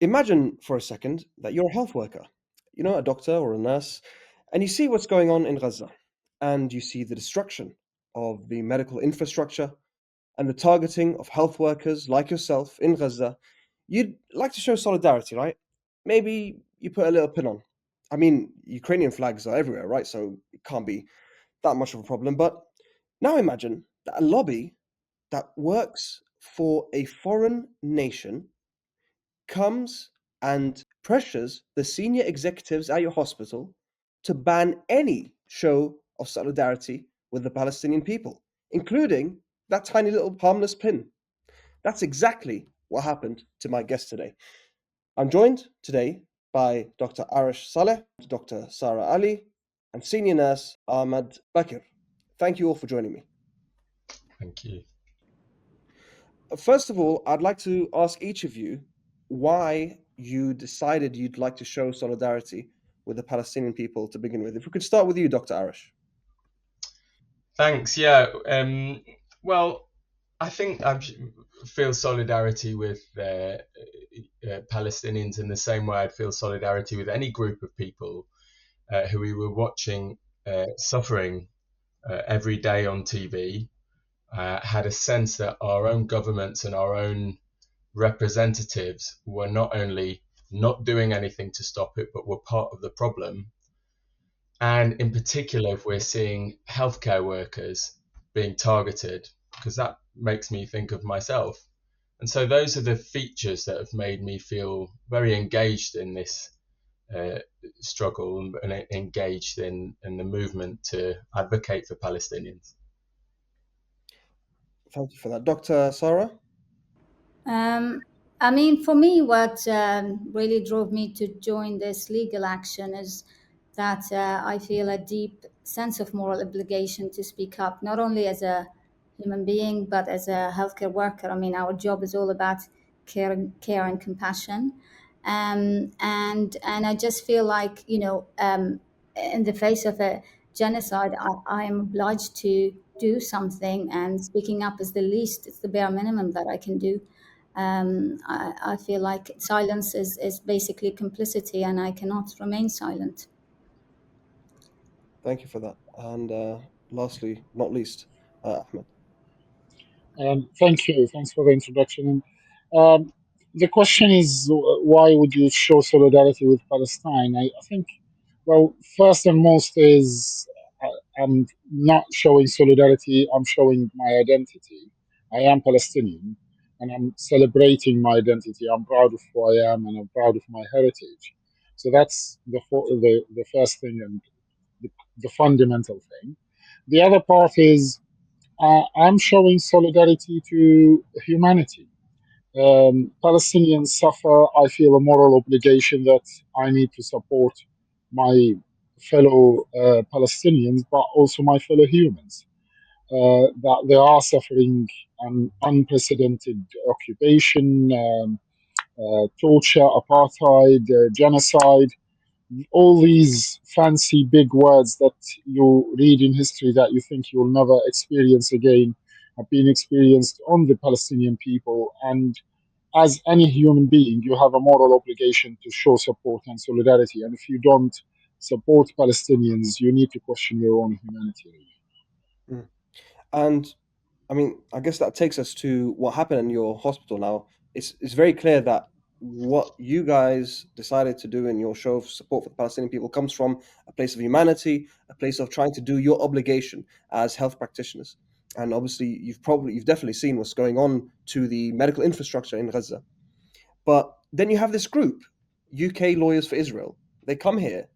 Imagine for a second that you're a health worker, a doctor or a nurse, and you see what's going on in Gaza, and you see the destruction of the medical infrastructure and the targeting of health workers like yourself in Gaza. You'd like to show solidarity, right? Maybe you put a little pin on. I mean, Ukrainian flags are everywhere, right? So it can't be that much of a problem. But now imagine that a lobby that works for a foreign nation comes and pressures the senior executives at your hospital to ban any show of solidarity with the Palestinian people, including that tiny little harmless pin. That's exactly what happened to my guest today. I'm joined today by Dr. Arash Saleh, Dr. Sarah Ali, and senior nurse Ahmad Bakir. Thank you all for joining me. Thank you. First of all, I'd like to ask each of you why you decided you'd like to show solidarity with the Palestinian people to begin with. If we could start with you, Dr. Arash. Thanks. Yeah. Well, I think I feel solidarity with Palestinians in the same way I'd feel solidarity with any group of people who we were watching suffering every day on TV. Had a sense that our own governments and our own representatives were not only not doing anything to stop it, but were part of the problem. And in particular, if we're seeing healthcare workers being targeted, because that makes me think of myself. And so those are the features that have made me feel very engaged in this uh, struggle and engaged in the movement to advocate for Palestinians. Thank you for that. Dr. Sarah? Um, I mean, for me, what really drove me to join this legal action is that I feel a deep sense of moral obligation to speak up, not only as a human being, but as a healthcare worker. I mean, our job is all about care and compassion. And I just feel like, in the face of a genocide, I am obliged to do something, and speaking up is the least, it's the bare minimum that I can do. I feel like silence is basically complicity, and I cannot remain silent. Thank you for that. And lastly, not least, Ahmed. Thank you. Thanks for the introduction. Um, the question is, why would you show solidarity with Palestine? I think, well, first and most is I'm not showing solidarity. I'm showing my identity. I am Palestinian, and I'm celebrating my identity. I'm proud of who I am, and I'm proud of my heritage. So that's the first thing and the fundamental thing. The other part is I'm showing solidarity to humanity. Palestinians suffer. I feel a moral obligation that I need to support my fellow Palestinians, but also my fellow humans. That they are suffering an unprecedented occupation, torture, apartheid, genocide, all these fancy big words that you read in history that you think you'll never experience again have been experienced on the Palestinian people. And as any human being, you have a moral obligation to show support and solidarity. And if you don't support Palestinians, you need to question your own humanity. Mm. And I mean, I guess that takes us to what happened in your hospital now. It's very clear that what you guys decided to do in your show of support for the Palestinian people comes from a place of humanity, a place of trying to do your obligation as health practitioners. And obviously, you've definitely seen what's going on to the medical infrastructure in Gaza. But then you have this group, UK Lawyers for Israel. They come here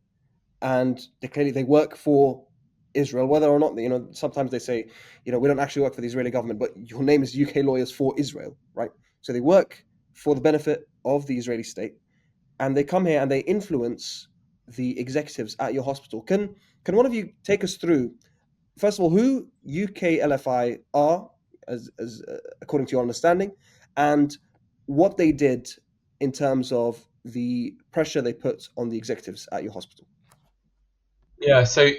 and they work for Israel, whether or not sometimes they say, we don't actually work for the Israeli government, but your name is UK Lawyers for Israel, right? So they work for the benefit of the Israeli state, and they come here and they influence the executives at your hospital. Can one of you take us through, first of all, who UKLFI are, as according to your understanding, and what they did in terms of the pressure they put on the executives at your hospital? Yeah, so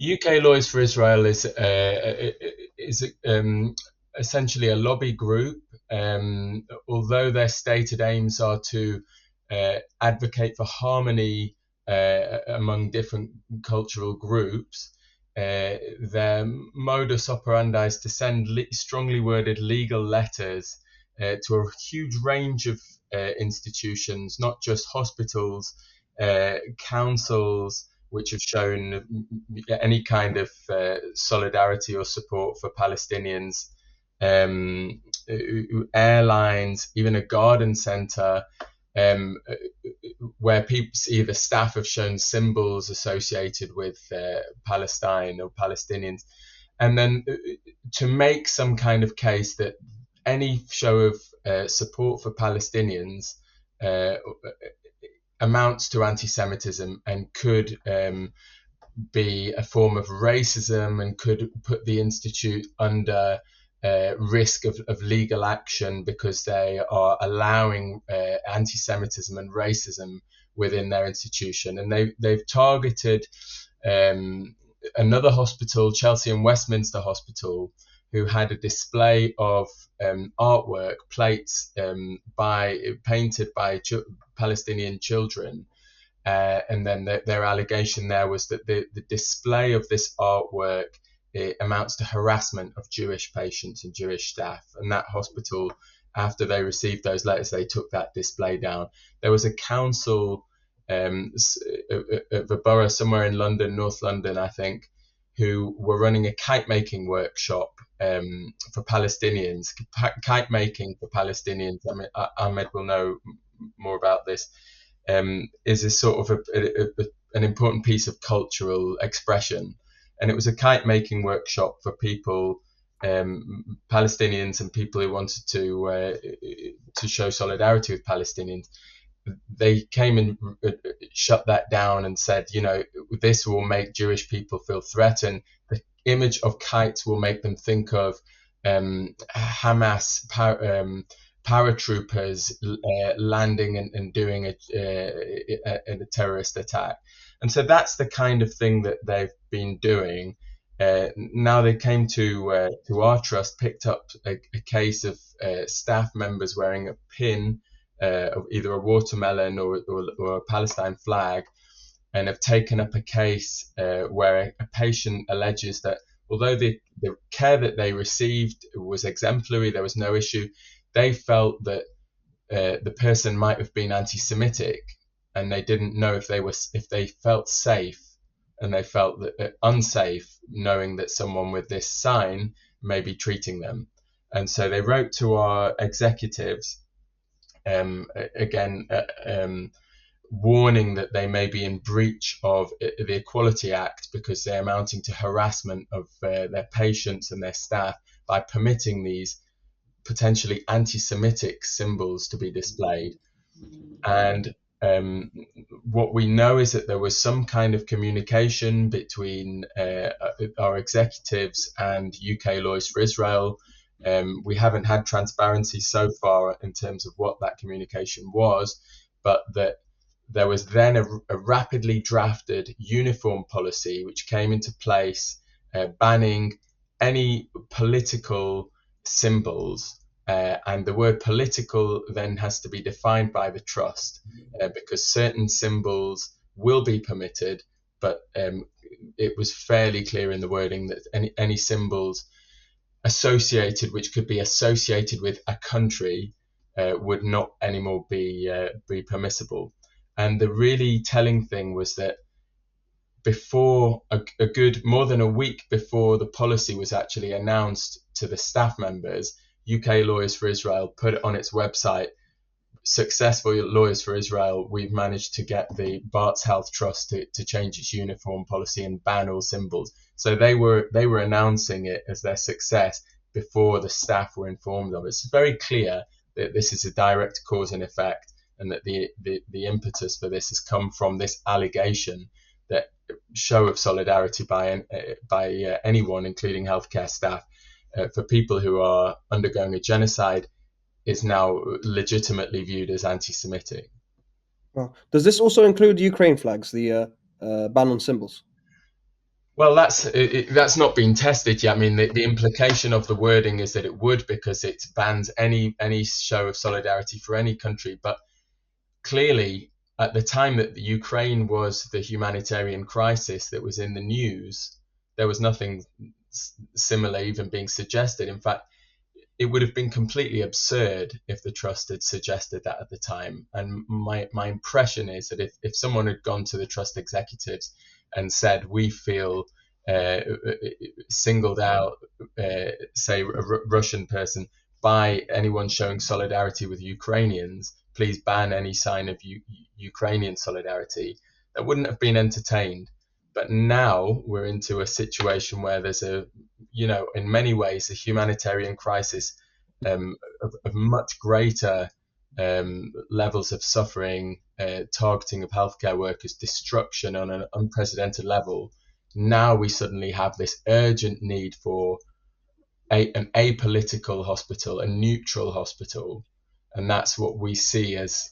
UK Lawyers for Israel is essentially a lobby group. Although their stated aims are to advocate for harmony among different cultural groups, their modus operandi is to send strongly worded legal letters to a huge range of institutions, not just hospitals, councils, which have shown any kind of solidarity or support for Palestinians, airlines, even a garden centre, where people, either staff have shown symbols associated with Palestine or Palestinians, and then to make some kind of case that any show of support for Palestinians amounts to anti-Semitism and could be a form of racism and could put the institute under risk of legal action because they are allowing anti-Semitism and racism within their institution. And they've targeted another hospital, Chelsea and Westminster Hospital, who had a display of artwork, plates painted by Palestinian children. And then their allegation there was that the display of this artwork, it amounts to harassment of Jewish patients and Jewish staff. And that hospital, after they received those letters, they took that display down. There was a council of a borough somewhere in London, North London, I think, who were running a kite making workshop for Palestinians, kite making for Palestinians. I mean, Ahmed will know more about this. Is a sort of an important piece of cultural expression. And it was a kite making workshop for people, Palestinians and people who wanted to show solidarity with Palestinians. They came and shut that down and said, this will make Jewish people feel threatened. The image of kites will make them think of Hamas paratroopers landing and doing a terrorist attack. And so that's the kind of thing that they've been doing. Now they came to our trust, picked up a case of staff members wearing a pin of either a watermelon or a Palestine flag, and have taken up a case where a patient alleges that although the care that they received was exemplary, there was no issue, they felt that the person might have been anti-Semitic, and they didn't know if they felt safe, and they felt that unsafe knowing that someone with this sign may be treating them. And so they wrote to our executives, warning that they may be in breach of the Equality Act because they're amounting to harassment of their patients and their staff by permitting these potentially anti-Semitic symbols to be displayed. And what we know is that there was some kind of communication between our executives and UK Lawyers for Israel. We haven't had transparency so far in terms of what that communication was, but that there was then a rapidly drafted uniform policy which came into place, banning any political symbols, and the word political then has to be defined by the trust, because certain symbols will be permitted, but it was fairly clear in the wording that any symbols associated, which could be associated with a country, would not anymore be permissible. And the really telling thing was that before a good more than a week before the policy was actually announced to the staff members, UK Lawyers for Israel put it on its website, successful Lawyers for Israel, we've managed to get the Barts Health Trust to change its uniform policy and ban all symbols. So they were announcing it as their success before the staff were informed of it. It's very clear that this is a direct cause and effect, and that the impetus for this has come from this allegation that show of solidarity by anyone, including healthcare staff, for people who are undergoing a genocide is now legitimately viewed as anti-Semitic. Well, does this also include Ukraine flags, the ban on symbols? Well, that's not been tested yet. I mean, the implication of the wording is that it would, because it bans any show of solidarity for any country. But clearly, at the time that the Ukraine was the humanitarian crisis that was in the news, there was nothing similar even being suggested. In fact, it would have been completely absurd if the trust had suggested that at the time. And my impression is that if someone had gone to the trust executives and said, we feel uh, singled out, say, a Russian person, by anyone showing solidarity with Ukrainians, please ban any sign of Ukrainian solidarity, that wouldn't have been entertained. But now we're into a situation where there's in many ways, a humanitarian crisis of much greater levels of suffering, targeting of healthcare workers, destruction on an unprecedented level. Now we suddenly have this urgent need for an apolitical hospital, a neutral hospital, and that's what we see as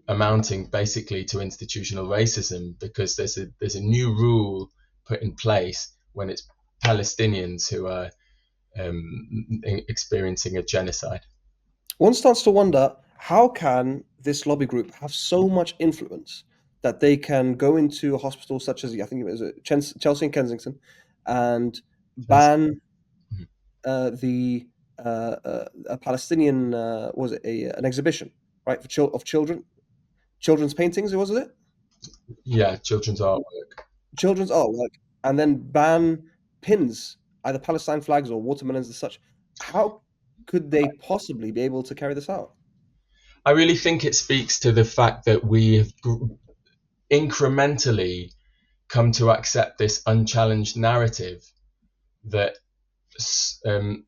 amounting basically to institutional racism, because there's a new rule put in place when it's Palestinians who are experiencing a genocide. One starts to wonder, how can this lobby group have so much influence that they can go into a hospital such as, I think it was Chelsea and Kensington, and Yes. ban the a Palestinian, was it an exhibition, right, for of children's paintings, was it? Yeah, children's artwork. Children's artwork, and then ban pins, either Palestine flags or watermelons and such. How could they possibly be able to carry this out? I really think it speaks to the fact that we have incrementally come to accept this unchallenged narrative that um,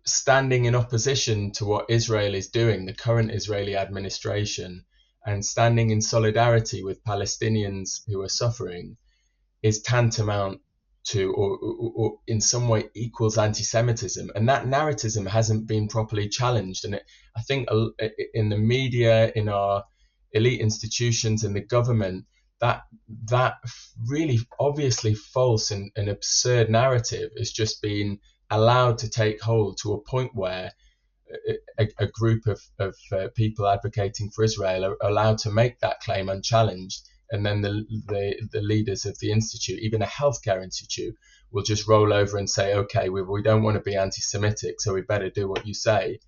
standing in opposition to what Israel is doing, the current Israeli administration, and standing in solidarity with Palestinians who are suffering, is tantamount to, or in some way equals anti-Semitism, and that narrative hasn't been properly challenged. And I think in the media, in our elite institutions, in the government, that that really obviously false and absurd narrative is just being allowed to take hold to a point where a group of people advocating for Israel are allowed to make that claim unchallenged, and then the leaders of the institute, even a healthcare institute, will just roll over and say, okay, we don't want to be anti-Semitic, so we better do what you say.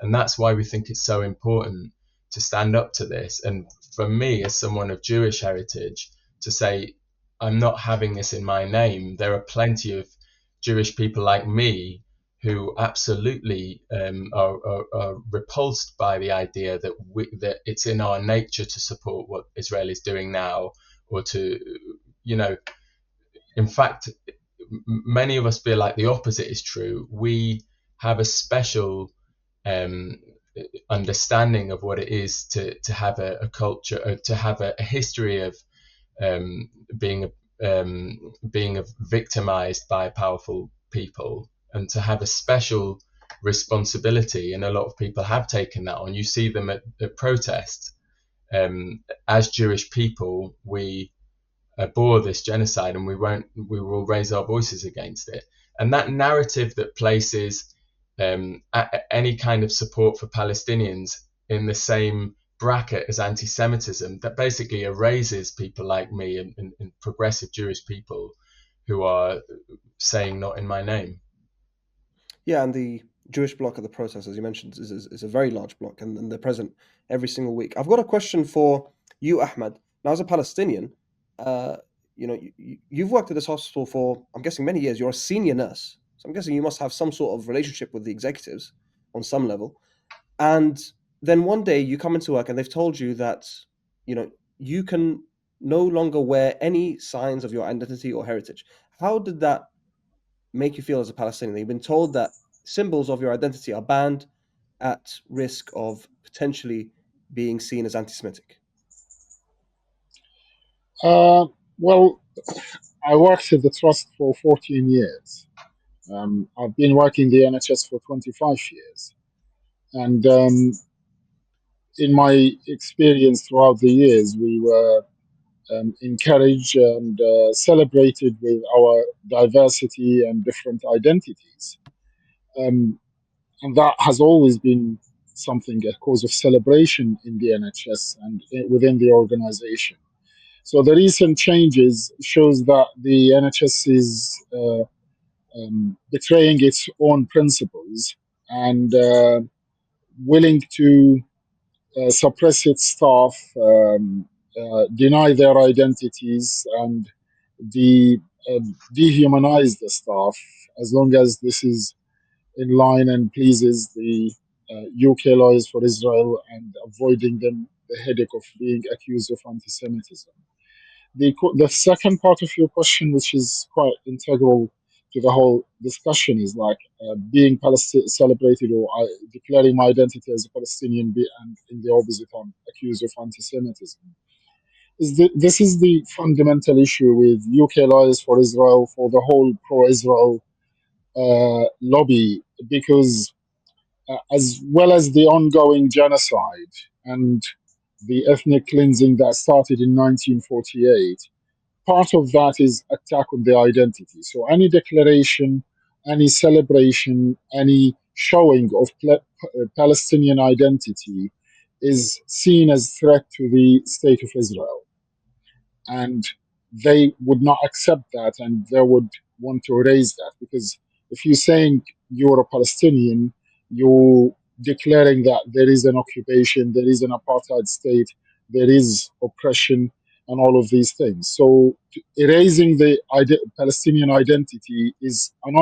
And that's why we think it's so important to stand up to this. And for me, as someone of Jewish heritage, to say, I'm not having this in my name. There are plenty of Jewish people like me who absolutely are repulsed by the idea that it's in our nature to support what Israel is doing now, or to, in fact, many of us feel like the opposite is true. We have a special um, understanding of what it is to have a culture, to have a history of um, being being victimized by powerful people, and to have a special responsibility. And a lot of people have taken that on. You see them at protests. As Jewish people, we abhor this genocide, and we will raise our voices against it. And that narrative that places any kind of support for Palestinians in the same bracket as anti-Semitism, that basically erases people like me and progressive Jewish people who are saying not in my name. Yeah, and the Jewish bloc of the protest, as you mentioned, is a very large bloc, and they're present every single week. I've got a question for you, Ahmed. Now, as a Palestinian, uh, you've worked at this hospital for, I'm guessing, many years. You're a senior nurse, so I'm guessing you must have some sort of relationship with the executives on some level. And then one day you come into work and they've told you that, you can no longer wear any signs of your identity or heritage. How did that make you feel as a Palestinian? You've been told that symbols of your identity are banned at risk of potentially being seen as anti-Semitic. Uh, well, I worked at the trust for 14 years. I've been working the NHS for 25 years. And in my experience throughout the years, we were encouraged and celebrated with our diversity and different identities. Um, and that has always been something, a cause of celebration in the NHS and within the organization. So the recent changes shows that the NHS is betraying its own principles and willing to suppress its staff, deny their identities, and de- dehumanize the staff as long as this is in line and pleases the UK lawyers for Israel and avoiding them the headache of being accused of anti-Semitism. The second part of your question, which is quite integral to the whole discussion, is like being celebrated or declaring my identity as a Palestinian, and in the opposite, I'm accused of anti-Semitism. This is the fundamental issue with UK lawyers for Israel, for the whole pro-Israel lobby, because as well as the ongoing genocide and the ethnic cleansing that started in 1948, part of that is attack on the identity. So any declaration, any celebration, any showing of Palestinian identity is seen as threat to the state of Israel, and they would not accept that, and they would want to erase that, because if you're saying you're a Palestinian, you're declaring that there is an occupation, there is an apartheid state, there is oppression, and all of these things. So erasing the Palestinian identity is uh, an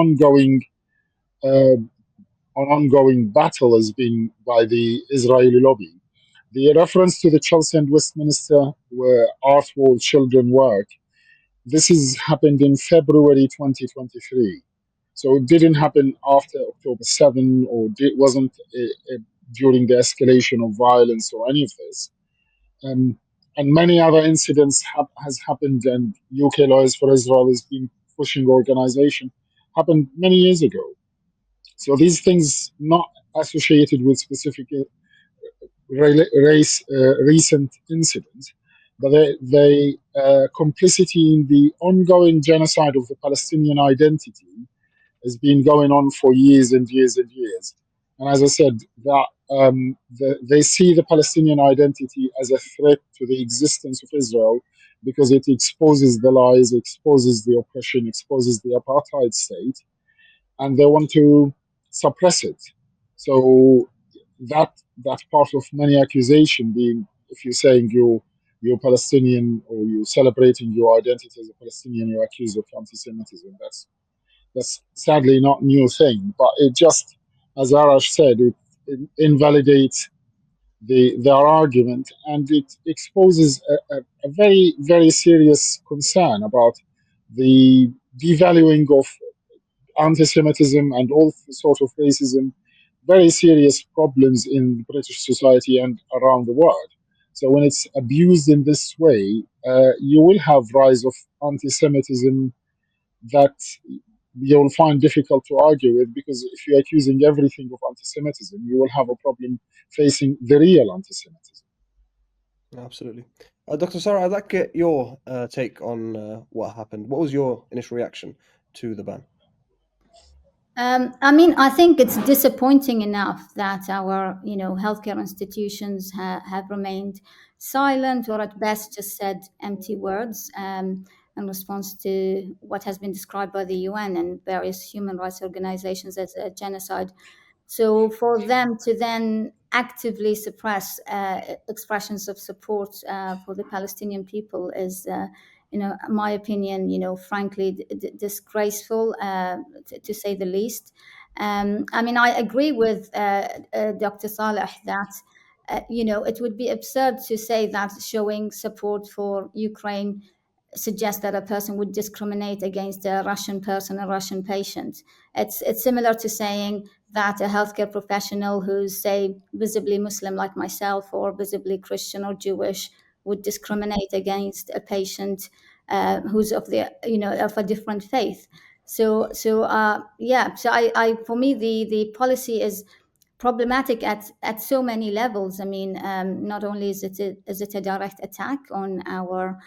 ongoing battle has been by the Israeli lobby. The reference to the Chelsea and Westminster where art wall children work, this has happened in February 2023. So it didn't happen after October 7, or it wasn't during the escalation of violence or any of this. Um, and many other incidents has happened, and UK Lawyers for Israel has been pushing organization happened many years ago. So these things not associated with specific recent incidents, but they complicity in the ongoing genocide of the Palestinian identity has been going on for years and years and years. And as I said, that they see the Palestinian identity as a threat to the existence of Israel because it exposes the lies, exposes the oppression, exposes the apartheid state, and they want to suppress it. So that's part of many accusation being, if you're saying you're Palestinian or you're celebrating your identity as a Palestinian, you're accused of anti-Semitism. That's sadly not new thing, but it just, as Arash said, it invalidates their argument, and it exposes a very very serious concern about the devaluing of anti-Semitism and all sort of racism, very serious problems in British society and around the world. So when it's abused in this way, you will have rise of anti-Semitism that you'll find difficult to argue with, because if you're accusing everything of anti-Semitism, you will have a problem facing the real anti-Semitism. Absolutely. Dr. Sarah, I'd like to get your take on what happened. What was your initial reaction to the ban? I mean, I think it's disappointing enough that our, healthcare institutions have remained silent, or at best just said empty words in response to what has been described by the UN and various human rights organizations as a genocide. So for them to then actively suppress expressions of support for the Palestinian people is, in my opinion, frankly disgraceful, to say the least. I mean, I agree with Dr. Saleh that, it would be absurd to say that showing support for Ukraine suggests that a person would discriminate against a Russian person, a Russian patient. It's similar to saying that a healthcare professional who's, say, visibly Muslim like myself, or visibly Christian or Jewish, would discriminate against a patient who's of a different faith. So for me, the policy is problematic at so many levels. I mean, not only is it a direct attack on our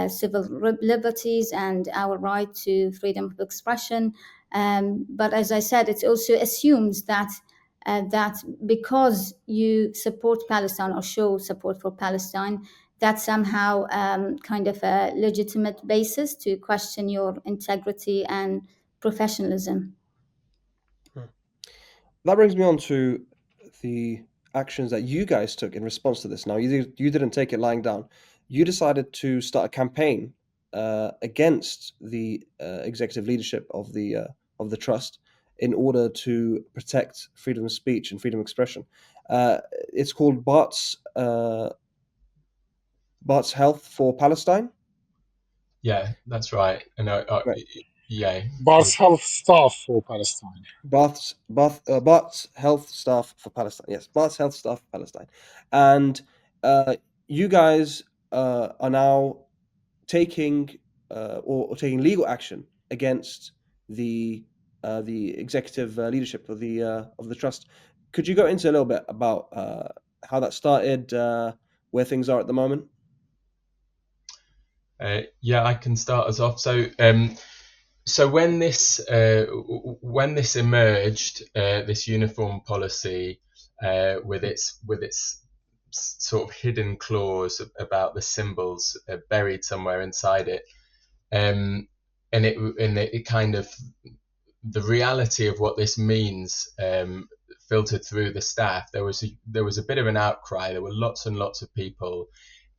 civil liberties and our right to freedom of expression, but as I said, it also assumes that that because you support Palestine or show support for Palestine, that's somehow kind of a legitimate basis to question your integrity and professionalism. That brings me on to the actions that you guys took in response to this. Now, you didn't take it lying down. You decided to start a campaign against the executive leadership of the trust in order to protect freedom of speech and freedom of expression. It's called Bart's Health for Palestine. Yeah, that's right. And Right. yeah, Barts Health Staff for Palestine. Bart's Health Staff for Palestine. Yes, Bart's Health Staff for Palestine, and uh, you guys are now taking or taking legal action against the executive leadership of the trust. Could you go into a little bit about how that started, where things are at the moment? yeah, I can start us off. So when this emerged, this uniform policy with its sort of hidden clause about the symbols buried somewhere inside it, um, it kind of the reality of what this means filtered through the staff. There was a bit of an outcry. There were lots and lots of people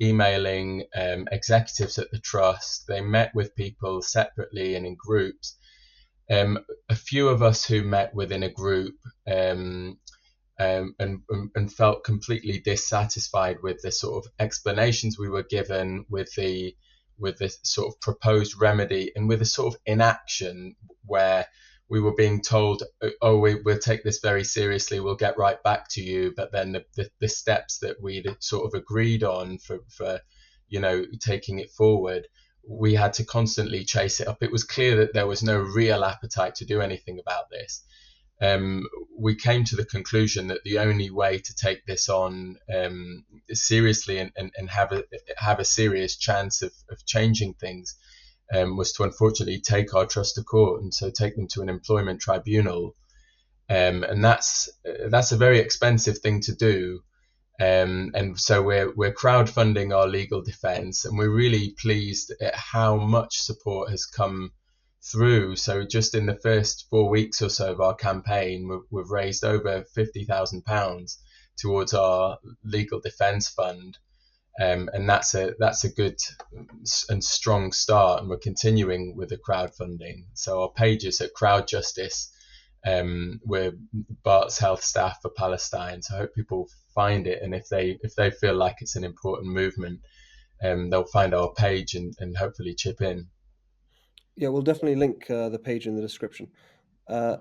emailing executives at the trust. They met with people separately and in groups. A few of us who met within a group and felt completely dissatisfied with the sort of explanations we were given, with the sort of proposed remedy, and with a sort of inaction where we were being told, oh, we'll take this very seriously, we'll get right back to you, but then the steps that we'd sort of agreed on for taking it forward, we had to constantly chase it up. It was clear that there was no real appetite to do anything about this. We came to the conclusion that the only way to take this on seriously and have a serious chance of changing things was to unfortunately take our trust to court, and so take them to an employment tribunal. And that's a very expensive thing to do. And so we're crowdfunding our legal defense, and we're really pleased at how much support has come through. So just in the first 4 weeks or so of our campaign, we've raised over £50,000 towards our legal defense fund, and that's a good and strong start. And we're continuing with the crowdfunding. So our pages at Crowd Justice. We're Bart's Health Staff for Palestine. So I hope people find it, and if they feel like it's an important movement, they'll find our page and hopefully chip in. Yeah, we'll definitely link the page in the description. Uh,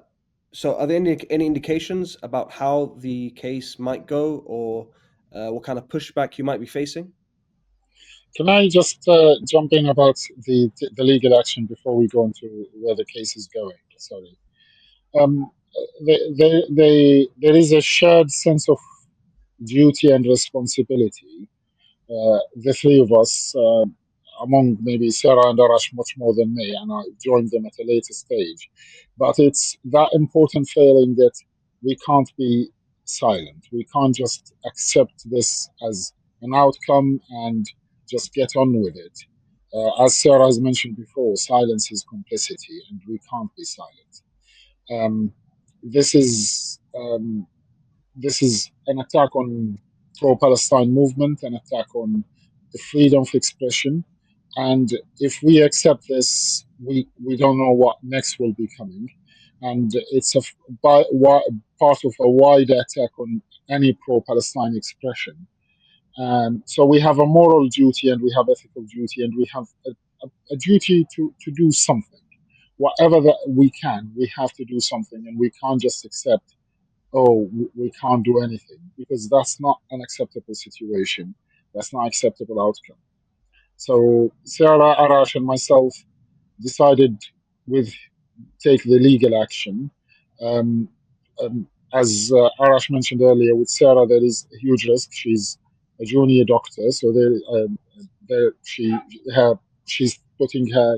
so, are there any indications about how the case might go, or what kind of pushback you might be facing? Can I just jump in about the legal action before we go into where the case is going? Sorry. Um, there is a shared sense of duty and responsibility. The three of us, among maybe Sarah and Arash much more than me, and I joined them at a later stage. But it's that important feeling that we can't be silent. We can't just accept this as an outcome and just get on with it. As Sarah has mentioned before, silence is complicity, and we can't be silent. Um, this is this is an attack on pro-Palestine movement, an attack on the freedom of expression. And if we accept this, we don't know what next will be coming. And it's part of a wider attack on any pro-Palestine expression. So we have a moral duty, and we have ethical duty, and we have a duty to do something. Whatever that we can, we have to do something, and we can't just accept, oh, we can't do anything, because that's not an acceptable situation. That's not acceptable outcome. So Sarah, Arash, and myself decided with take the legal action. Um, as Arash mentioned earlier, with Sarah there is a huge risk. She's a junior doctor, so there she's putting her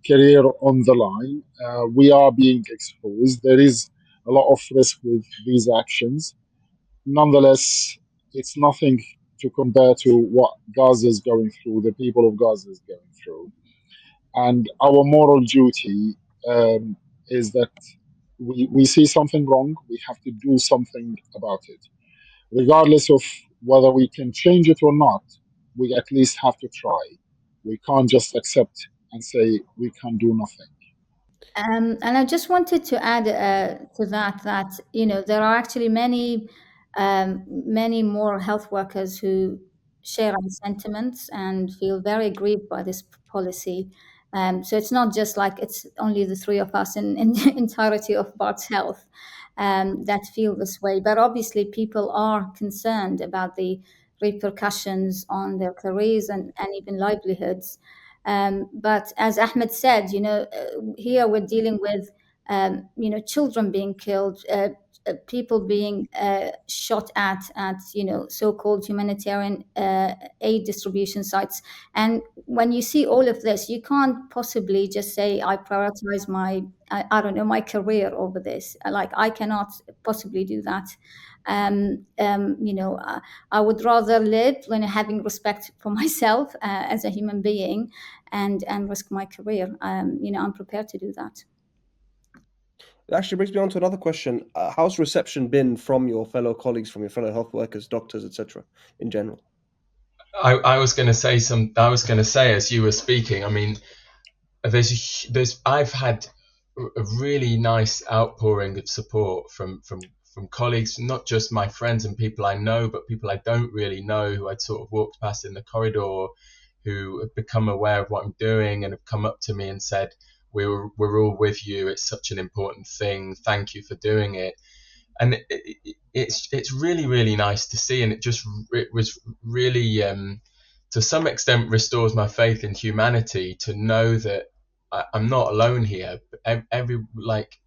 career on the line. We are being exposed. There is a lot of risk with these actions. Nonetheless, it's nothing to compare to what Gaza is going through, the people of Gaza is going through. And our moral duty is that we see something wrong, we have to do something about it. Regardless of whether we can change it or not, we at least have to try. We can't just accept and say we can do nothing. And I just wanted to add to that you know there are actually many more health workers who share our sentiments and feel very aggrieved by this policy. So it's not just like it's only the three of us in the entirety of Barts Health that feel this way, but obviously people are concerned about the repercussions on their careers and even livelihoods. But as Ahmed said, here we're dealing with, children being killed, people being shot at, so-called humanitarian aid distribution sites. And when you see all of this, you can't possibly just say, I prioritize I don't know, my career over this. Like, I cannot possibly do that. Um, um, you know, uh, I would rather live when having respect for myself as a human being and risk my career. I'm prepared to do that. It actually brings me on to another question. How's reception been from your fellow colleagues, from your fellow health workers, doctors, etc., in general? I was going to say I was going to say as you were speaking. I mean, I've had a really nice outpouring of support from colleagues, not just my friends and people I know, but people I don't really know who I'd sort of walked past in the corridor, who have become aware of what I'm doing and have come up to me and said, we're all with you. It's such an important thing. Thank you for doing it. And it's really nice to see, and it was really to some extent restores my faith in humanity to know that I'm not alone here. Every like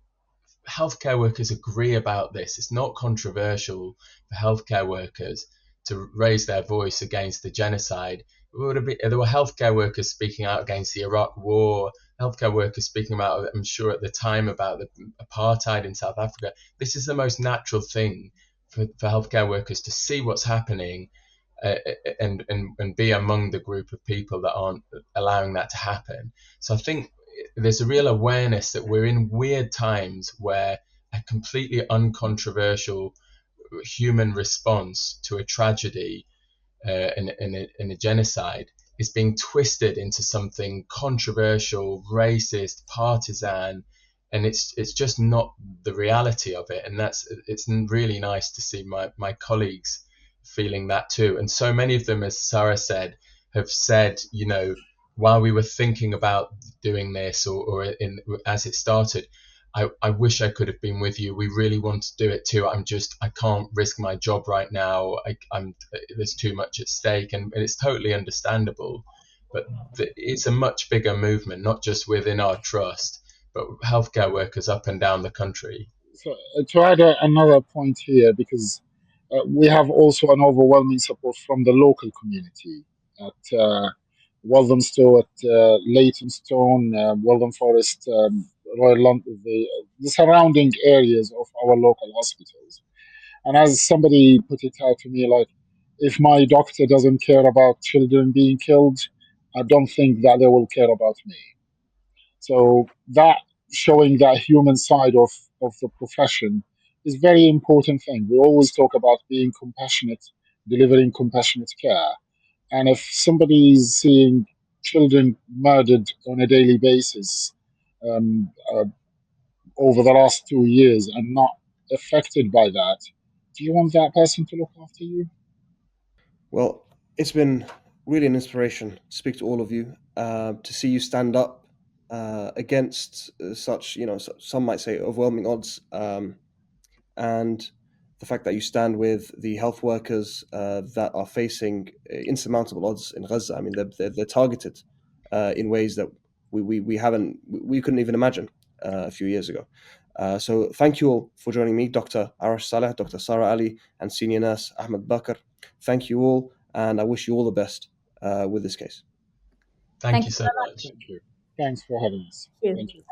healthcare workers agree about this. It's not controversial for healthcare workers to raise their voice against the genocide. There were healthcare workers speaking out against the Iraq War, healthcare workers speaking about, I'm sure at the time, about the apartheid in South Africa. This is the most natural thing for healthcare workers to see what's happening, and be among the group of people that aren't allowing that to happen. So I think there's a real awareness that we're in weird times where a completely uncontroversial human response to a tragedy, in a genocide, is being twisted into something controversial, racist, partisan, and it's just not the reality of it. And it's really nice to see my colleagues feeling that too. And so many of them, as Sarah said, have said, while we were thinking about doing this, or as it started, I wish I could have been with you. We really want to do it too. I can't risk my job right now. There's too much at stake, and it's totally understandable. But it's a much bigger movement, not just within our trust, but healthcare workers up and down the country. So, to add another point here, because we have also an overwhelming support from the local community at Walthamstow, at Leytonstone, Waltham Forest, Royal London, the surrounding areas of our local hospitals. And as somebody put it out to me, like, if my doctor doesn't care about children being killed, I don't think that they will care about me. So that, showing that human side of the profession, is very important thing. We always talk about being compassionate, delivering compassionate care. And if somebody is seeing children murdered on a daily basis, um, uh, over the last 2 years, and not affected by that, do you want that person to look after you? Well, it's been really an inspiration to speak to all of you, to see you stand up against such, some might say overwhelming odds, and the fact that you stand with the health workers that are facing insurmountable odds in Gaza. I mean, they're targeted in ways that we couldn't even imagine a few years ago. So thank you all for joining me, Dr. Arash Saleh, Dr. Sarah Ali, and senior nurse Ahmed Bakr. Thank you all, and I wish you all the best with this case. Thank Thank you you so very much. Thank you. Thanks for having us. much. Thank you.